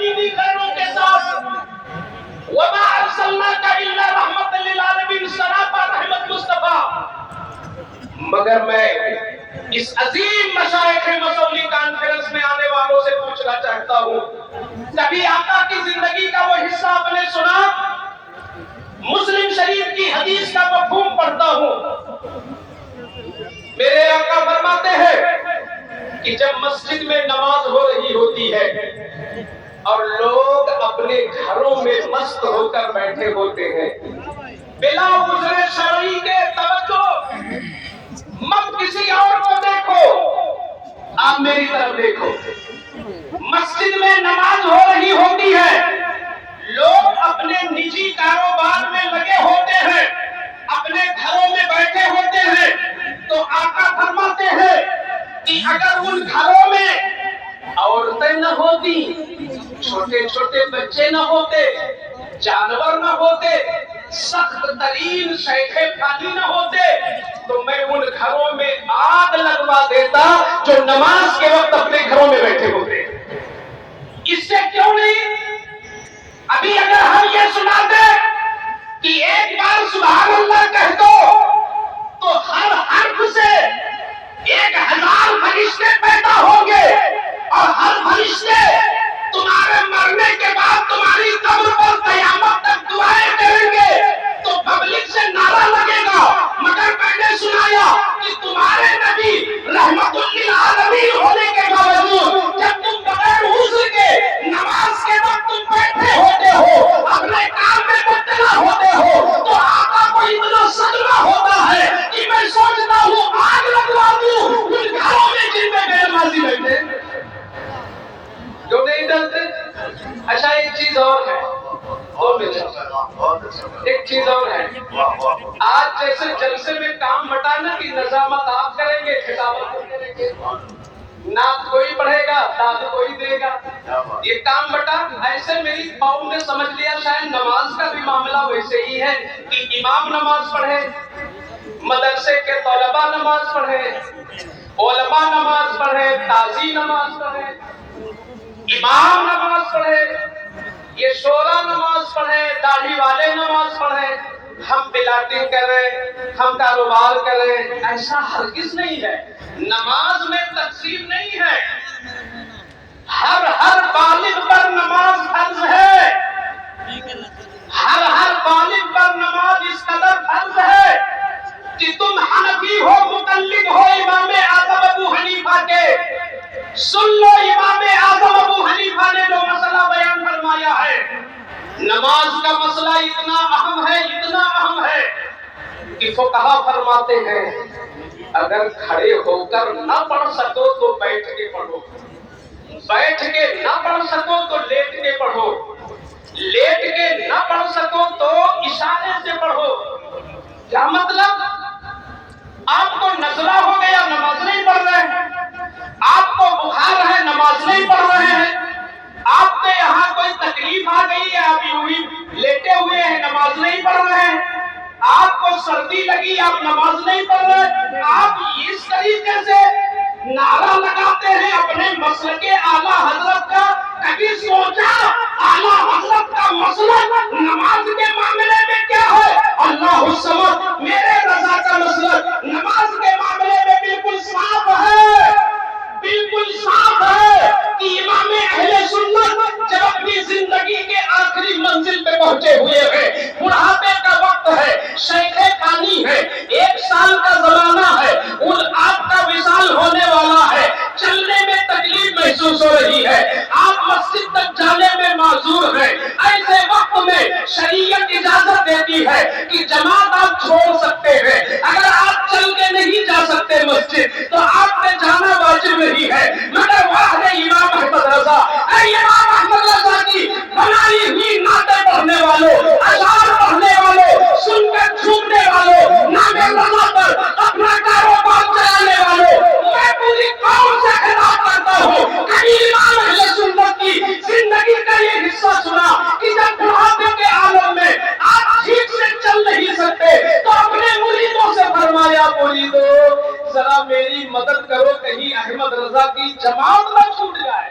دینی خیروں کے ساتھ وَمَا أَرْسَلْنَاكَ إِلَّا رَحْمَةً لِّلْعَالَمِينَ سراپا رحمت مصطفیٰ۔ مگر میں اس عظیم مشائخ مسولی کانفرنس میں آنے والوں سے پوچھنا چاہتا ہوں، کبھی آقا کی زندگی کا وہ حصہ آپ نے سنا؟ مسلم شریف کی حدیث کا مفہوم پڑھتا ہوں، میرے آقا فرماتے ہیں کہ جب مسجد میں نماز ہو رہی ہوتی ہے اور لوگ اپنے گھروں میں مست ہو کر بیٹھے ہوتے ہیں، بلا عذر شرعی کے توجہ مت کسی اور کو دیکھو، آپ میری طرف دیکھو، مسجد میں نماز ہو رہی ہوتی ہے، لوگ اپنے نجی کاروبار میں لگے ہوتے ہیں، اپنے گھروں میں بیٹھے ہوتے ہیں، تو آقا فرماتے ہیں کہ اگر ان گھروں میں عورتیں نہ ہوتی، چھوٹے چھوٹے بچے نہ ہوتے، جانور نہ ہوتے، سخت ترین شیخ فانی نہ ہوتے، تو میں ان گھروں میں آگ لگوا دیتا جو نماز کے وقت اپنے گھروں میں بیٹھے ہوتے۔ اس سے کیوں نہیں؟ ابھی اگر ہم یہ سناتے کہ ایک بار سبحان اللہ کہہ دو تو ہر حرف سے 1000 فرشتے پیدا ہوں گے، اور ہر فرشتے تمہارے مرنے کے بعد تمہاری قبر پر قیامت تک دعائیں کریں گے، تو پبلک سے نعرہ لگے گا، مگر میں نے سنایا کہ تمہارے نبی رحمت للعالمین ہونے کے باوجود جب تم بغیر عذر کے نماز کے وقت تم بیٹھے ہوتے ہو، اپنے کام میں مبتلا ہوتے ہو، تو آقا کو اتنا صدمہ ہوتا ہے کہ میں سوچتا ہوں آگ لگوا دوں ان گھروں میں جن میں بے نمازی بیٹھے جو نہیں ڈرتے۔ اچھا ایک چیز اور ہے، ایک چیز اور ہے، آج جیسے جلسے میں کام بٹانا کی نظامت آپ کریں گے، خطابت کریں گے، نعت کوئی پڑھے گا، داد کوئی دے گا، یہ کام بٹا، ایسے میری قوم نے سمجھ لیا شاید نماز کا بھی معاملہ ویسے ہی ہے کہ امام نماز پڑھے، مدرسے کے طلباء نماز پڑھے، علماء نماز پڑھے، تازی نماز پڑھے، امام نماز پڑھے، یہ شورا نماز پڑھے، داڑھی والے نماز پڑھے، ہم بلاٹنگ کریں، ہم کاروبار کریں، ایسا ہرگز نہیں ہے۔ نماز میں تقسیم نہیں ہے، ہر بالغ پر نماز فرض ہے، ہر بالغ پر نماز اس قدر فرض ہے کہ تم حنفی ہو، مقلد ہو امام اعظم ابو حنیفہ کے، سن لو امام اعظم ابو حنیفہ نے جو مسئلہ بیان فرمایا ہے، نماز کا مسئلہ اتنا اہم ہے، اتنا اہم ہے کہ فقہا فرماتے ہیں اگر کھڑے ہو کر نہ پڑھ سکو تو بیٹھ کے پڑھو، بیٹھ کے نہ پڑھ سکو تو لیٹ کے پڑھو، لیٹ کے نہ پڑھ سکو تو اشارے سے پڑھو۔ کیا مطلب؟ آپ کو نزلہ ہو گیا، نماز نہیں پڑھ رہے ہیں، آپ کو بخار ہے، نماز نہیں پڑھ رہے ہیں، آپ کے یہاں کوئی تکلیف آ گئی ہے، آپ یوں ہی لیٹے ہوئے ہیں، نماز نہیں پڑھ رہے ہیں، آپ کو سردی لگی، آپ نماز نہیں پڑھ رہے، آپ اس طریقے سے نعرہ لگاتے ہیں اپنے مسلک اعلیٰ حضرت کا۔ کبھی سوچا اعلیٰ حضرت کا مسلک نماز کے معاملے میں کیا ہے؟ اللہ الصمد، میرے رضا کا مسلک نماز کے معاملے میں بالکل صاف ہے، بالکل صاف ہے کہ امام اہل سنت جب اپنی زندگی کے آخری منزل پہ پہنچے ہوئے ہیں، بڑھاپے کا وقت ہے، شیخ فانی ہے، 1 سال کا زمانہ ہے، آپ کا وصال ہونے والا ہے، چلنے میں تکلیف محسوس ہو رہی ہے، آپ مسجد تک جانے میں معذور ہیں، ایسے وقت میں شریعت اجازت دیتی ہے کہ جماعت آپ چھوڑ سکتے ہیں، اگر آپ چل کے نہیں جا سکتے مسجد تو آپ نے جانا واجب نہیں ہے، مگر واہ امام احمد رضا، اے امام احمد رضا کی بنائی ہوئی نعتیں پڑھنے والوں، اشعار پڑھنے والوں، سن کر جھومنے والوں، نام رضا پر اپنا کاروبار چلانے والوں، میں پوری قوم سے خطاب کرتا ہوں، کبھی امام اہل سنت کی زندگی کا یہ حصہ سنا کہ جب بڑھاپے کے عالم میں آپ ٹھیک سے چل نہیں سکتے تو اپنے مریدوں سے فرمایا، مریدو ذرا میری مدد کرو، کہیں احمد رضا کی جماعت نہ چھوٹ جائے۔